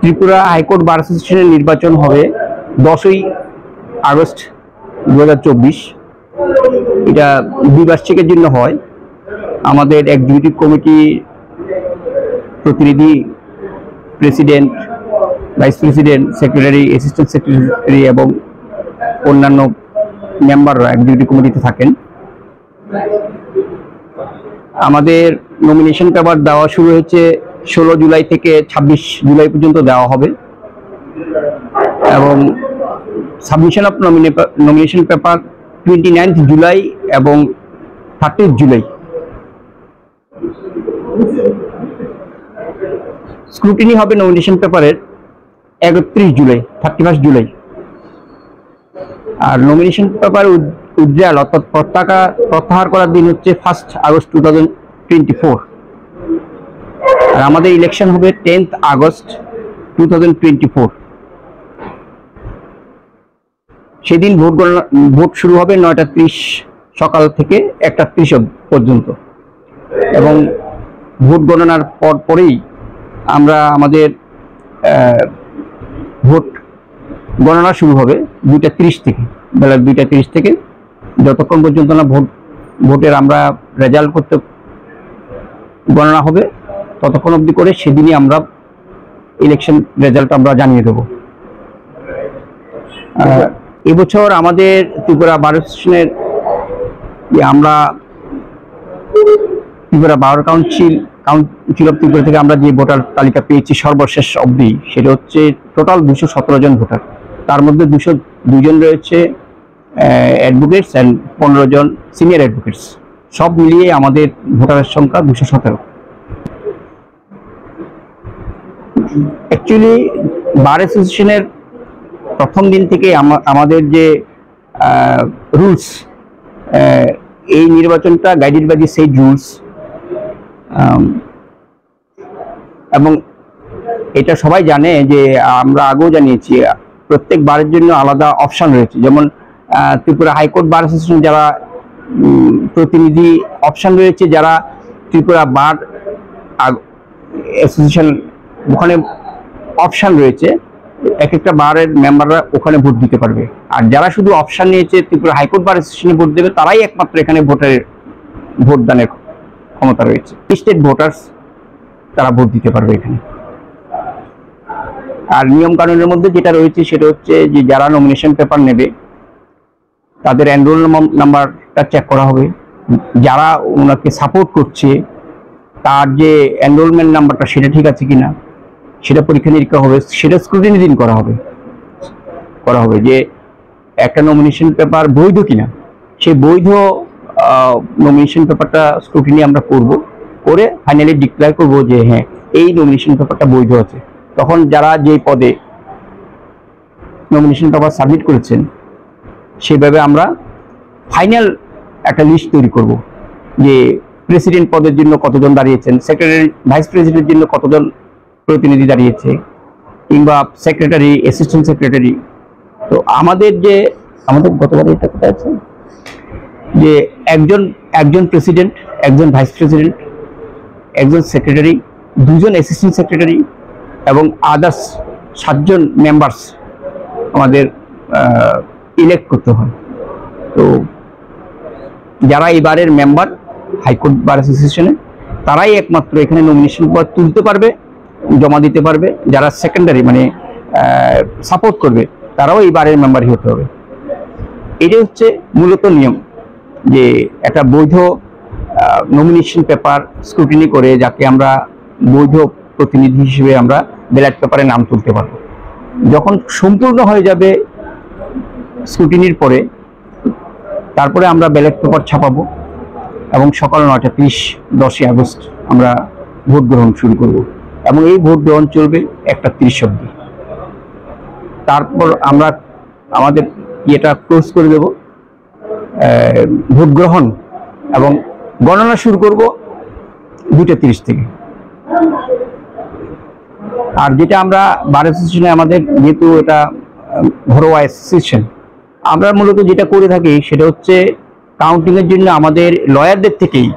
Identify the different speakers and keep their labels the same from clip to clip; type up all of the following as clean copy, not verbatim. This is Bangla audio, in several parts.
Speaker 1: ত্রিপুরা হাইকোর্ট বার অ্যাসোসিয়েশনের নির্বাচন হবে 10ই আগস্ট 2024। এটা দ্বিবার্ষিকের জন্য হয়। আমাদের এক্সিকিউটিভ কমিটি প্রতিনিধি, president, vice president, secretary, assistant secretary এবং অন্যান্য মেম্বাররা এক্সিকিউটিভ কমিটিতে থাকেন। আমাদের নমিনেশন পেপার দেওয়া শুরু হয়েছে 16 জুলাই থেকে 26 জুলাই পর্যন্ত দেওয়া হবে এবং submission of nomination paper 29 July এবং 30 জুলাই। স্ক্রুটিনি হবে নমিনেশন পেপারের 31 জুলাই, 31 জুলাই। আর নমিনেশন পেপার উইথড্রয়াল অর্থাৎ প্রত্যাহার করার দিন হচ্ছে 1 আগস্ট 2024। আর আমাদের ইলেকশন হবে 10 আগস্ট 2024। সেদিন ভোট শুরু হবে 9টা 30 সকাল থেকে 1টা 30 পর্যন্ত এবং ভোট গণনার পরেই আমরা আমাদের ভোট গণনা শুরু হবে 2টা 30 থেকে, বেলা 2টা 30 থেকে যতক্ষণ পর্যন্ত না ভোটের আমরা রেজাল্ট করতে গণনা হবে ততক্ষণ অবধি করে সেদিনই আমরা ইলেকশন রেজাল্ট আমরা জানিয়ে দেব। এবছর আমাদের ত্রিপুরা বার অ্যাসোসিয়েশনের আমরা Tripura bar council of Tripura থেকে আমরা যে ভোটার তালিকা পেয়েছি সর্বশেষ অবধি, সেটা হচ্ছে টোটাল 217 জন ভোটার। তার মধ্যে 202 জন রয়েছে অ্যাডভোকেটস অ্যান্ড 15 জন সিনিয়র অ্যাডভোকেটস। সব মিলিয়ে আমাদের ভোটারের সংখ্যা 217। অ্যাকচুয়ালি বার অ্যাসোসিয়েশনের প্রথম দিন থেকে আমাদের যে রুলস, এই নির্বাচনটা গাইডেড বাই দি সেই রুলস এবং এটা সবাই জানে যে আমরা আগেও জানিয়েছি প্রত্যেক বারের জন্য আলাদা অপশন রয়েছে। যেমন ত্রিপুরা হাইকোর্ট বার অ্যাসোসিয়েশন যারা প্রতিনিধি অপশন রয়েছে, যারা ত্রিপুরা বার অ্যাসোসিয়েশন ওখানে অপশন রয়েছে, এক একটা বারের মেম্বাররা ওখানে ভোট দিতে পারবে। আর যারা শুধু অপশন নিয়েছে ত্রিপুরা হাইকোর্ট বার অ্যাসোসিয়েশনে ভোট দেবে, তারাই একমাত্র এখানে ভোটদানের ক্ষমতা রয়েছে। স্টেট ভোটার্স তারা ভোট দিতে পারবে এখানে। আর নিয়ম কানুনের মধ্যে যেটা রয়েছে সেটা হচ্ছে যে যারা নমিনেশন পেপার নেবে তাদের এনরোল নাম্বারটা চেক করা হবে। যারা ওনাকে সাপোর্ট করছে তার যে এনরোলমেন্ট নাম্বারটা সেটা ঠিক আছে কিনা সেটা পরীক্ষা নিরীক্ষা হবে। সেটা স্ক্রুটিনি দিন করা হবে যে একটা নমিনেশন পেপার বৈধ কিনা। সেই বৈধ নমিনেশন পেপারটা স্ক্রুটিনি আমরা করে ফাইনালি ডিক্লেয়ার করব যে হ্যাঁ, এই নমিনেশন পেপারটা বৈধ আছে। তখন যারা যে পদে নমিনেশন পেপার সাবমিট করেছেন সেভাবে আমরা ফাইনাল একটা লিস্ট তৈরি করব যে প্রেসিডেন্ট পদের জন্য কতজন দাঁড়িয়েছেন, সেক্রেটারি, ভাইস প্রেসিডেন্টের জন্য কতজন প্রতিনিধি দাঁড়িয়েছে, কিংবা সেক্রেটারি, অ্যাসিস্ট্যান্ট সেক্রেটারি। তো আমাদের গতবারে এটা কোথায় আছে যে একজন প্রেসিডেন্ট, একজন ভাইস প্রেসিডেন্ট, একজন সেক্রেটারি, 2 জন অ্যাসিস্ট্যান্ট সেক্রেটারি এবং আদার্স 7 জন মেম্বার্স আমাদের ইলেক্ট করতে হয়। তো যারা এবারের মেম্বার হাইকোর্ট বার অ্যাসোসিয়েশনে তারাই একমাত্র এখানে নমিনেশন পেপার তুলতে পারবে, জমা দিতে পারবে। যারা সেকেন্ডারি মানে সাপোর্ট করবে তারাও এই বারের মেম্বারই হতে হবে। এটা হচ্ছে মূলত নিয়ম, যে একটা বৈধ নমিনেশন পেপার স্ক্রুটিনি করে যাকে আমরা বৈধ প্রতিনিধি হিসেবে আমরা ব্যালট পেপারে নাম তুলতে পারবো। যখন সম্পূর্ণ হয়ে যাবে স্ক্রুটিনির পরে, তারপরে আমরা ব্যালট পেপার ছাপাবো এবং সকাল 9টা 30 10ই আগস্ট আমরা ভোট গ্রহণ শুরু করব এবং এই ভোট গ্রহণ চলবে 1টা 30 অবধি। তারপর আমরা আমাদের ইয়েটা ক্লোজ করে দেব, ভোট গ্রহণ এবং গণনা শুরু করব 2টা 30 থেকে। আর যেটা আমরা বার অ্যাসোসিয়েশনে আমাদের যেহেতু এটা ঘরোয়া অ্যাসোসিয়েশন, আমরা মূলত যেটা করে থাকি সেটা হচ্ছে কাউন্টিং এর জন্য আমাদের লয়ারদের থেকেই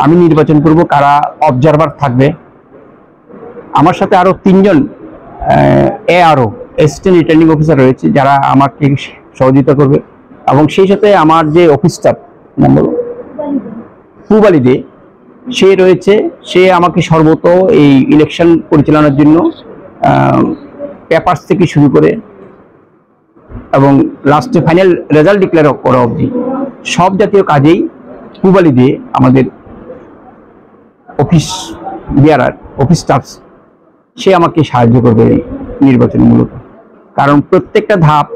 Speaker 1: আমি নির্বাচন করব কারা অবজারভার থাকবে, আমার সাথে আরো 3 জন এআরও অ্যাসিস্ট্যান্ট রিটার্নিং অফিসার রয়েছে যারা আমাকে সহযোগিতা করবে, এবং সেই সাথে আমার যে অফিস স্টাফ নম্বর পুবালি দে সে রয়েছে, সে আমাকে সর্বত এই ইলেকশন পরিচালনার জন্য পেপারস থেকে শুরু করে এবং লাস্টে ফাইনাল রেজাল্ট ডিক্লেয়ার করা অবধি সব জাতীয় কাজেই পুবালি দিয়ে আমাদের অফিস বিয়ারার অফিস স্টাফ সে আমাকে সাহায্য করবে এই নির্বাচনে মূলত। কারণ প্রত্যেকটা ধাপ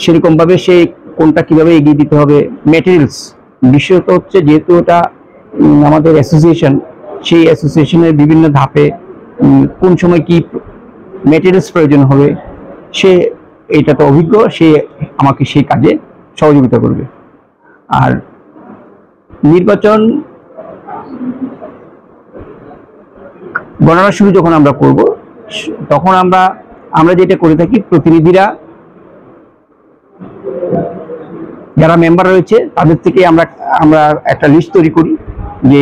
Speaker 1: সেরকমভাবে সে কোনটা কিভাবে এগিয়ে দিতে হবে, ম্যাটেরিয়ালস বিশেষত হচ্ছে যেহেতু ওটা আমাদের অ্যাসোসিয়েশন, সেই অ্যাসোসিয়েশনের বিভিন্ন ধাপে কোন সময় কি ম্যাটেরিয়ালস প্রয়োজন হবে সে এইটাতে অভিজ্ঞ, সে আমাকে সেই কাজে সহযোগিতা করবে। আর নির্বাচন গণনা শুরু যখন আমরা করব তখন আমরা যেটা করে থাকি, প্রতিনিধিরা যারা মেম্বার রয়েছে তাদের থেকে আমরা একটা লিস্ট তৈরি করি যে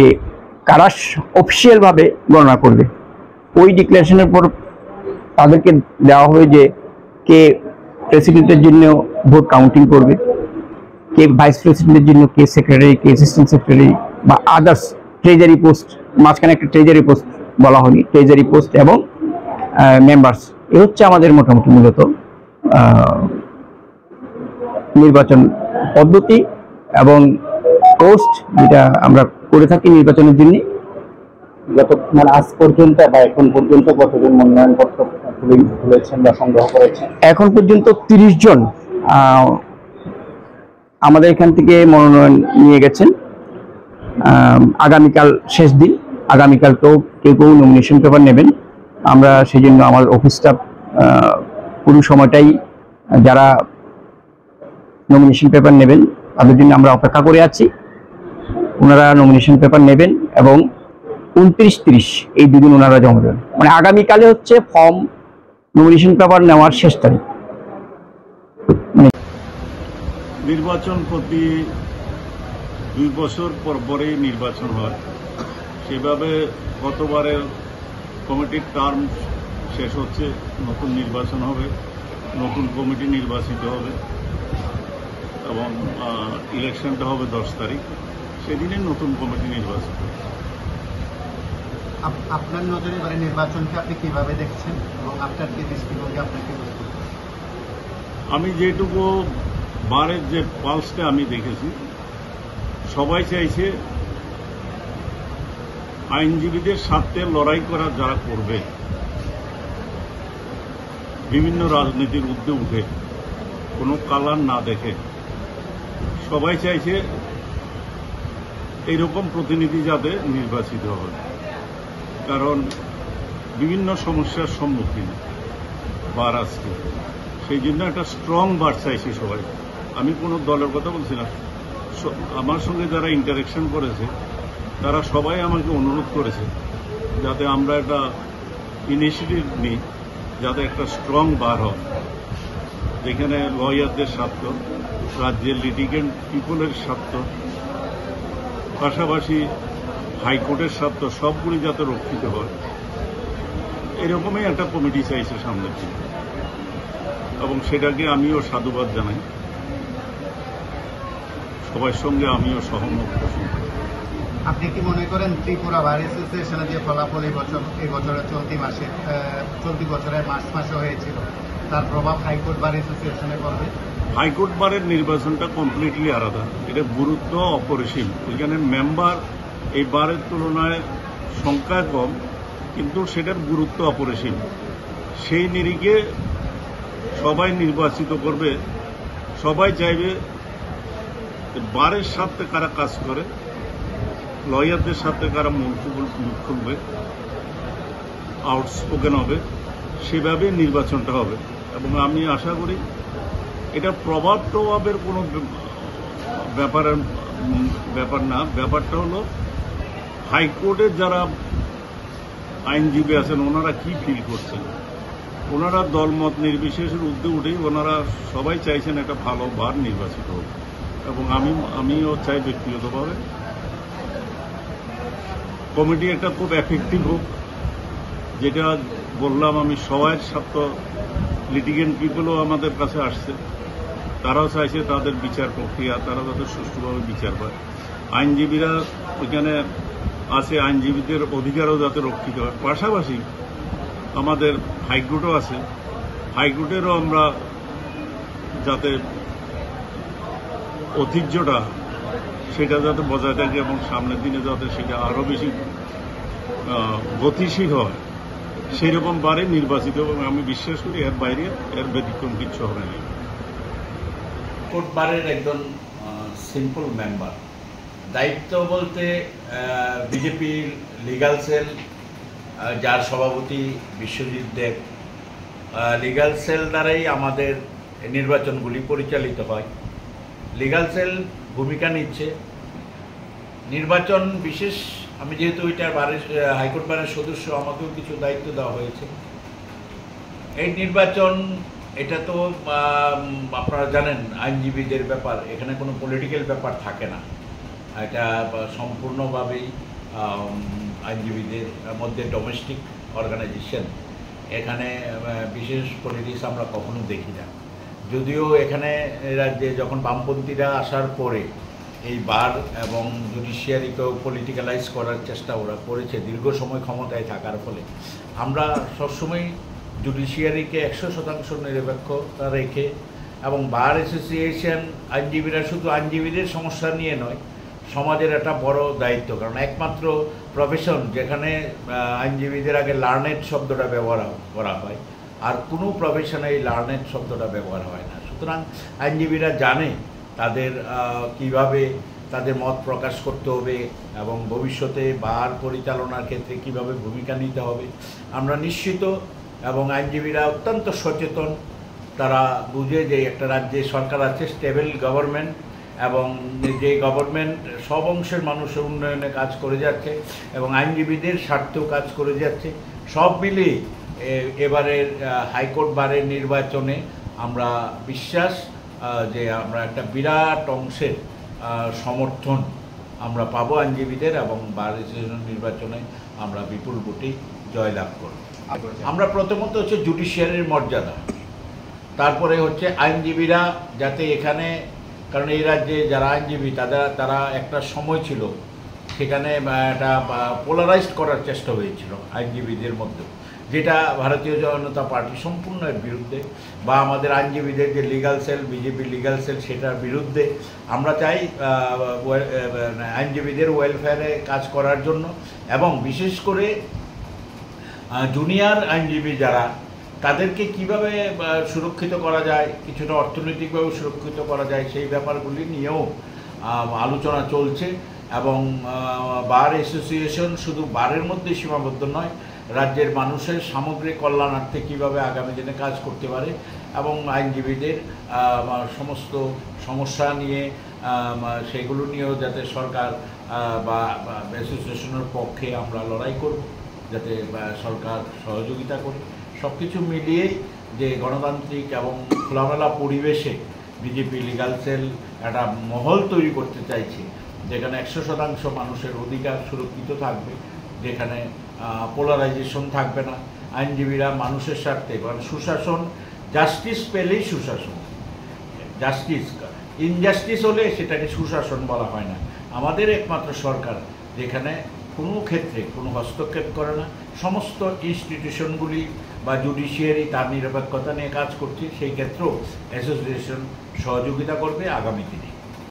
Speaker 1: কারা অফিসিয়াল ভাবে গণনা করবে। ওই ডিক্লারেশনের পর তাদেরকে দেওয়া হবে যে কে প্রেসিডেন্টের জন্য ভোট কাউন্টিং করবে, কে ভাইস প্রেসিডেন্টের জন্য, কে সেক্রেটারি, কে অ্যাসিস্ট্যান্ট সেক্রেটারি বা আদার্স ট্রেজারি পোস্ট, মাঝখানে একটা ট্রেজারি পোস্ট বলা হয়নি, ট্রেজারি পোস্ট এবং মেম্বার্স। এ হচ্ছে আমাদের মোটামুটি মূলত নির্বাচন পদ্ধতি এবং পোস্ট যেটা আমরা করে থাকি নির্বাচনের জন্য।
Speaker 2: মানে আজ পর্যন্ত বা এখন পর্যন্ত কতজন মনোনয়নপত্র খুলেছেন বা সংগ্রহ করেছেন?
Speaker 1: এখন পর্যন্ত 30 জন আমাদের এখান থেকে মনোনয়ন নিয়ে গেছেন। আগামীকাল শেষ দিন, আগামীকাল তো কেউ নমিনেশন পেপার নেবেন। আমরা সেই জন্য আমার অফিস স্টাফ পুরো সময়টাই যারা নমিনেশন পেপার নেবেন তাদের জন্য আমরা অপেক্ষা করে আছি। ওনারা নমিনেশন পেপার নেবেন এবং 29-30 এই দুদিন ওনারা জমা দেবেন। মানে আগামীকালে হচ্ছে ফর্ম নমিনেশন পেপার নেওয়ার শেষ তারিখ।
Speaker 3: নির্বাচন প্রতি 2 বছর পর পরেই নির্বাচন হয়, সেভাবে গতবারের কমিটির টার্ম শেষ হচ্ছে, নতুন নির্বাচন হবে, নতুন কমিটি নির্বাচিত হবে এবং ইলেকশনটা হবে 10 তারিখ, সেদিনে নতুন কমিটি নির্বাচিত হবে।
Speaker 2: আপনার নজরে এবারে নির্বাচনকে আপনি কিভাবে দেখছেন এবং আপনার কি দৃষ্টিভঙ্গি আপনাকে?
Speaker 3: আমি যেটুকু বারের যে পালসটা আমি দেখেছি, সবাই চাইছে আইনজীবীদের স্বার্থে লড়াই করা যারা করবে, বিভিন্ন রাজনীতির ঊর্ধ্বে উঠে কোনো কালার না দেখে সবাই চাইছে এইরকম প্রতিনিধি যাতে নির্বাচিত হয়। কারণ বিভিন্ন সমস্যার সম্মুখীন বার আজকে, সেই জন্য একটা স্ট্রং বার চাইছে সবাই। আমি কোনো দলের কথা বলছি না, আমার সঙ্গে যারা ইন্টারেকশন করেছে তারা সবাই আমাকে অনুরোধ করেছে যাতে আমরা একটা ইনিশিয়েটিভ নিই, যাতে একটা স্ট্রং বার হয়, যেখানে লয়ারদের স্বার্থ, রাজ্যের লিটিগেন্ট পিপলের স্বার্থ, পাশাপাশি হাইকোর্টের স্বার্থ সবগুলি যাতে রক্ষিত হয়, এরকমই একটা কমিটি চাইছে সামনের দিন, এবং সেটাকে আমিও সাধুবাদ জানাই। সবার সঙ্গে আমিও সহমত পোষণ করি।
Speaker 2: আপনি কি মনে করেন ত্রিপুরা বার অ্যাসোসিয়েশনের যে ফলাফল এই বছরের চলতি বছরের মার্চ মাসে হয়েছিল, তার প্রভাব হাইকোর্ট বার অ্যাসোসিয়েশনে পড়বে?
Speaker 3: হাইকোর্ট বারের নির্বাচনটা কমপ্লিটলি আলাদা, এটা গুরুত্ব অপরিসীম। এখানে মেম্বার এই বারের তুলনায় সংখ্যা কম, কিন্তু সেটার গুরুত্ব অপরিসীম। সেই নিরিখে সবাই নির্বাচিত করবে, সবাই চাইবে বারের সাথে কারা কাজ করে, লয়ারদের সাথে কারা মুখ খুলবে, আউটস্পোকেন হবে, সেভাবে নির্বাচনটা হবে। এবং আমি আশা করি এটা প্রভাবের কোনো ব্যাপার না। ব্যাপারটা হলো হাইকোর্টের যারা আইনজীবী আছেন ওনারা কি ফিল করছেন, ওনারা দলমত নির্বিশেষের ঊর্ধ্বে উঠেই ওনারা সবাই চাইছেন একটা ভালো বার নির্বাচিত হোক, এবং আমিও চাই ব্যক্তিগতভাবে কমিটি একটা খুব এফেক্টিভ হোক, যেটা বললাম আমি সবার সাথে লিটিগেন্ট পিপলও আমাদের কাছে আসছে, তারাও চাইছে তাদের বিচার প্রক্রিয়া তারা যাতে সুষ্ঠুভাবে বিচার পায়। আইনজীবীরা ওইখানে আছে, আইনজীবীদের অধিকারও যাতে রক্ষিত হয়। পাশাপাশি আমাদের হাইকোর্টও আছে, হাইকোর্টেরও আমরা যাতে ঐতিহ্যটা সেটা যাতে বজায় থাকে এবং সামনের দিনে যাতে সেটা আরও বেশি গতিশীল হয়, সেই রকম বারে নির্বাচিত এবং আমি বিশ্বাস করি এর বাইরে এর ব্যতিক্রম কিছু হবে না।
Speaker 4: কোর্ট বারের একজন সিম্পল মেম্বার, দায়িত্ব বলতে বিজেপির লিগ্যাল সেল, যার সভাপতি বিশ্বজিৎ দেব, লিগ্যাল সেল দ্বারাই আমাদের নির্বাচনগুলি পরিচালিত হয়। লিগ্যাল সেল ভূমিকা নিচ্ছে নির্বাচন বিশেষ। আমি যেহেতু এটার বারের হাইকোর্ট বারের সদস্য, আমাকেও কিছু দায়িত্ব দেওয়া হয়েছে। এই নির্বাচন এটা তো আপনারা জানেন আইনজীবীদের ব্যাপার, এখানে কোনো পলিটিক্যাল ব্যাপার থাকে না, এটা সম্পূর্ণভাবেই আইনজীবীদের মধ্যে ডোমেস্টিক অর্গানাইজেশন। এখানে বিশেষ পলিটিক্স আমরা কখনো দেখি না। যদিও এখানে রাজ্যে যখন বামপন্থীরা আসার পরে এই বার এবং জুডিশিয়ারিকেও পলিটিক্যালাইজ করার চেষ্টা ওরা করেছে দীর্ঘ সময় ক্ষমতায় থাকার ফলে, আমরা সবসময় জুডিশিয়ারিকে 100% নিরপেক্ষতা রেখে এবং বার অ্যাসোসিয়েশন আইনজীবীরা শুধু আইনজীবীদের সমস্যা নিয়ে নয়, সমাজের একটা বড় দায়িত্ব। কারণ একমাত্র প্রফেশন যেখানে আইনজীবীদের আগে লার্নেড শব্দটা ব্যবহার করা হয়, আর কোনো প্রফেশনে এই লার্নেড শব্দটা ব্যবহার হয় না। সুতরাং আইনজীবীরা জানে তাদের কিভাবে তাদের মত প্রকাশ করতে হবে এবং ভবিষ্যতে বার পরিচালনার ক্ষেত্রে কিভাবে ভূমিকা নিতে হবে আমরা নিশ্চিত। এবং আইনজীবীরা অত্যন্ত সচেতন, তারা বুঝে যে একটা রাজ্যে সরকার আছে, স্টেবল গভর্নমেন্ট, এবং যে গভর্নমেন্ট সব অংশের মানুষের উন্নয়নে কাজ করে যাচ্ছে এবং আইনজীবীদের স্বার্থেও কাজ করে যাচ্ছে। সব মিলিয়ে এবারের হাইকোর্ট বারের নির্বাচনে আমরা বিশ্বাস যে আমরা একটা বিরাট অংশের সমর্থন আমরা পাবো আইনজীবীদের, এবং বার অ্যাসোসিয়েশন নির্বাচনে আমরা বিপুল ভোটেই জয়লাভ করব। আমরা প্রথমত হচ্ছে জুডিশিয়ারির মর্যাদা, তারপরে হচ্ছে আইনজীবীরা যাতে এখানে, কারণ এই রাজ্যে যারা আইনজীবী তারা একটা সময় ছিল সেখানে একটা পোলারাইজড করার চেষ্টা হয়েছিল আইনজীবীদের মধ্যে, যেটা ভারতীয় জনতা পার্টি সম্পূর্ণ এর বিরুদ্ধে, বা আমাদের আইনজীবীদের যে legal cell, BJP legal cell, সেটার বিরুদ্ধে। আমরা চাই আইনজীবীদের ওয়েলফেয়ারে কাজ করার জন্য, এবং বিশেষ করে জুনিয়র আইনজীবী যারা, তাদেরকে কিভাবে সুরক্ষিত করা যায়, কিছুটা অর্থনৈতিকভাবে সুরক্ষিত করা যায়, সেই ব্যাপারগুলি নিয়েও আলোচনা চলছে। এবং বার অ্যাসোসিয়েশন শুধু বারের মধ্যে সীমাবদ্ধ নয়, রাজ্যের মানুষের সামগ্রিক কল্যাণার্থে কীভাবে আগামী দিনে কাজ করতে পারে এবং আইনজীবীদের সমস্ত সমস্যা নিয়ে সেগুলো নিয়েও যাতে সরকার বা অ্যাসোসিয়েশনের পক্ষে আমরা লড়াই করব, যাতে সরকার সহযোগিতা করে। সব কিছু মিলিয়েই যে গণতান্ত্রিক এবং খোলামেলা পরিবেশে বিজেপি লিগ্যাল সেল একটা মহল তৈরি করতে চাইছে, যেখানে 100% মানুষের অধিকার সুরক্ষিত থাকবে, যেখানে পোলারাইজেশন থাকবে না। আইনজীবীরা মানুষের স্বার্থে, কারণ সুশাসন, জাস্টিস পেলেই সুশাসন, জাস্টিস, ইনজাস্টিস হলে সেটাকে সুশাসন বলা হয় না। আমাদের একমাত্র সরকার যেখানে কোনো ক্ষেত্রে কোনো হস্তক্ষেপ করে না, সমস্ত ইনস্টিটিউশনগুলি বা জুডিশিয়ারি তার নিরপেক্ষতা নিয়ে কাজ করছে, সেই ক্ষেত্রেও অ্যাসোসিয়েশন সহযোগিতা করবে আগামী দিনে।